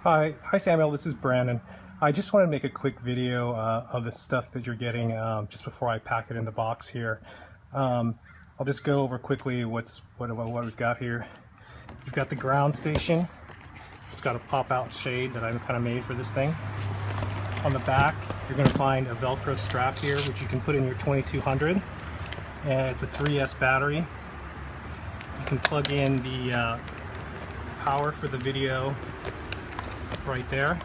Hi Samuel, this is Brandon. I just want to make a quick video of the stuff that you're getting just before I pack it in the box here. I'll just go over quickly what we've got here. We've got the ground station. It's got a pop-out shade that I've kind of made for this thing. On the back, you're going to find a Velcro strap here, which you can put in your 2200. And it's a 3S battery. You can plug in the power for the video right there.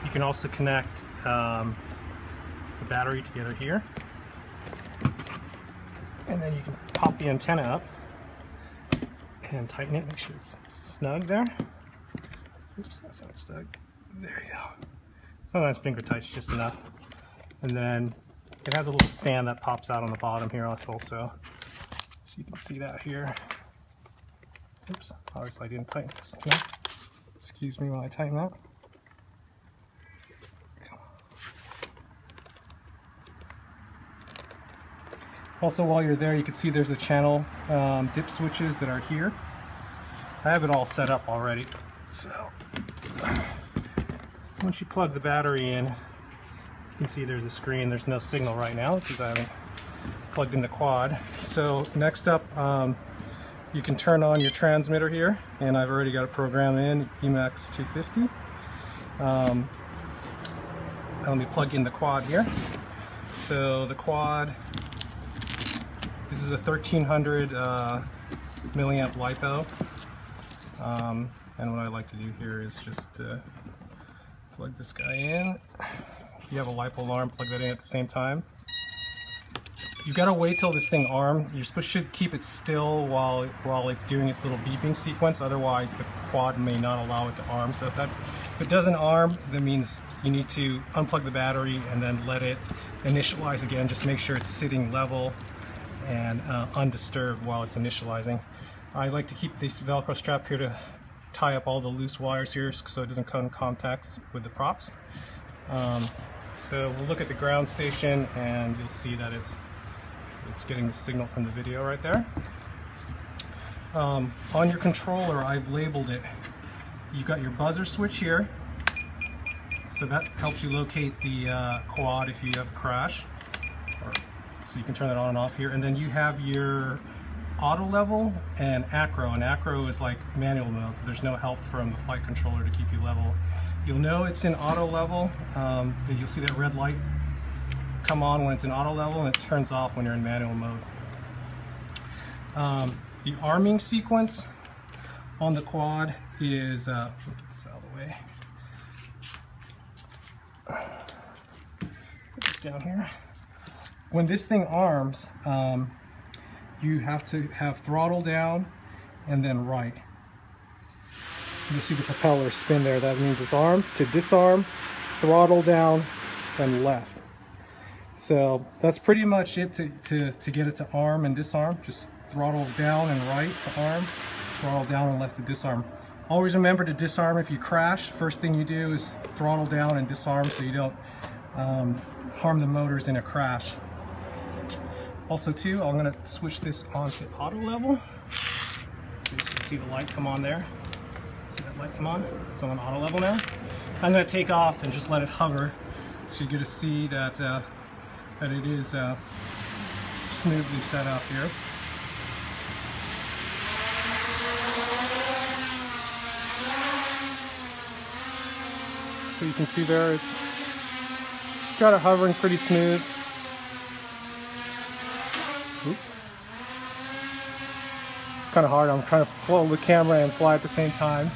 You can also connect the battery together here, and then you can pop the antenna up and tighten it, make sure it's snug there. Oops, that's not snug. There you go. Sometimes finger tight's just enough. And then it has a little stand that pops out on the bottom here also, so you can see that here. Oops, obviously I didn't tighten this. No. Excuse me while I tighten that. Also, while you're there, you can see there's the channel dip switches that are here. I have it all set up already. So once you plug the battery in, you can see there's a screen. There's no signal right now because I haven't plugged in the quad. So next up, you can turn on your transmitter here, and I've already got a program in, Emax 250. Let me plug in the quad here. So the quad, this is a 1300 milliamp LiPo. And what I like to do here is just plug this guy in. If you have a LiPo alarm, plug that in at the same time. You've got to wait till this thing arms. You should keep it still while it's doing its little beeping sequence. Otherwise, the quad may not allow it to arm. So if it doesn't arm, that means you need to unplug the battery and then let it initialize again. Just make sure it's sitting level and undisturbed while it's initializing. I like to keep this Velcro strap here to tie up all the loose wires here so it doesn't come in contact with the props. So we'll look at the ground station and you'll see that it's getting the signal from the video right there. On your controller, I've labeled it. You've got your buzzer switch here, so that helps you locate the quad if you have a crash. So you can turn that on and off here. And then you have your auto level and acro, and acro is like manual mode, so there's no help from the flight controller to keep you level. You'll know it's in auto level. You'll see that red light come on when it's in auto level, and it turns off when you're in manual mode. The arming sequence on the quad is, get this out of the way. Put this down here. When this thing arms, you have to have throttle down and then right. You see the propeller spin there. That means it's armed. To disarm, throttle down, and left. So that's pretty much it to get it to arm and disarm. Just throttle down and right to arm, throttle down and left to disarm. Always remember to disarm if you crash. First thing you do is throttle down and disarm so you don't harm the motors in a crash. Also too, I'm going to switch this onto auto level. So you can see the light come on there. See that light come on? It's on auto level now. I'm going to take off and just let it hover so you get to see that that it is smoothly set up here. So you can see there, it's got it hovering pretty smooth. Oops. It's kind of hard. I'm trying to flow the camera and fly at the same time.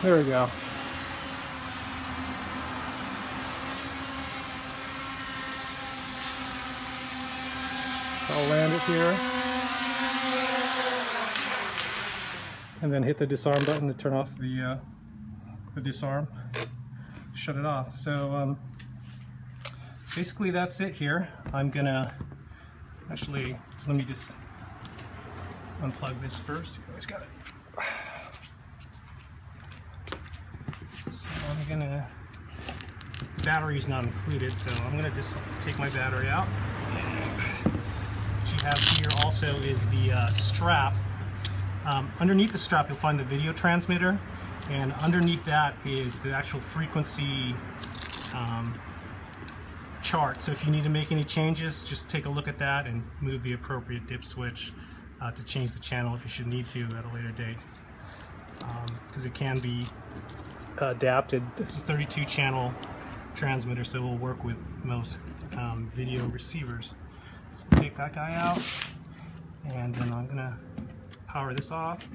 There we go. I'll land it here. And then hit the disarm button to turn off the disarm. Shut it off. So basically that's it here. I'm gonna actually, let me just unplug this first. You guys got it. So I'm gonna, battery's not included, so I'm gonna just take my battery out. also is the strap. Underneath the strap you'll find the video transmitter, and underneath that is the actual frequency chart. So if you need to make any changes, just take a look at that and move the appropriate dip switch to change the channel if you should need to at a later date. Because it can be adapted. This is a 32 channel transmitter, so it will work with most video receivers. So take that guy out, and then I'm gonna power this off.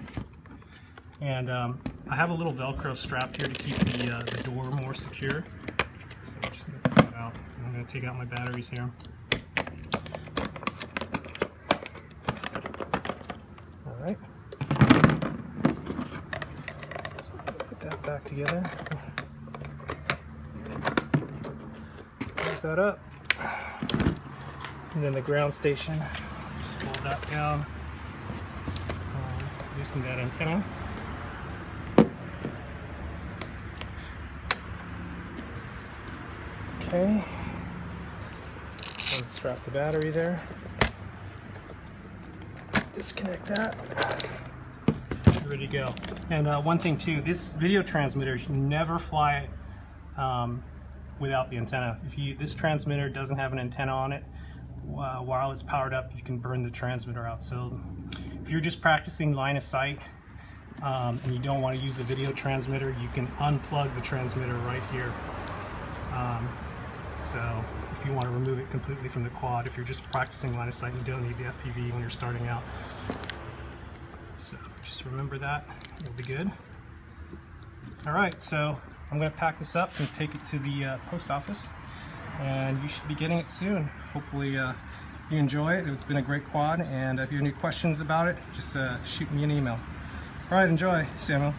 And I have a little Velcro strap here to keep the door more secure. So I'm just gonna put that out. And I'm gonna take out my batteries here. All right. Put that back together. Close that up. And then the ground station, just fold that down, loosen that antenna. Okay, and strap the battery there. Disconnect that. Ready to go. And one thing too, this video transmitter should never fly without the antenna. This transmitter doesn't have an antenna on it, while it's powered up, you can burn the transmitter out. So if you're just practicing line of sight and you don't want to use the video transmitter, you can unplug the transmitter right here. So if you want to remove it completely from the quad, if you're just practicing line of sight, you don't need the FPV when you're starting out. So just remember that, it'll be good. All right, so I'm going to pack this up and take it to the post office, and you should be getting it soon. Hopefully you enjoy it. It's been a great quad, and if you have any questions about it, just shoot me an email. All right, enjoy, Samuel.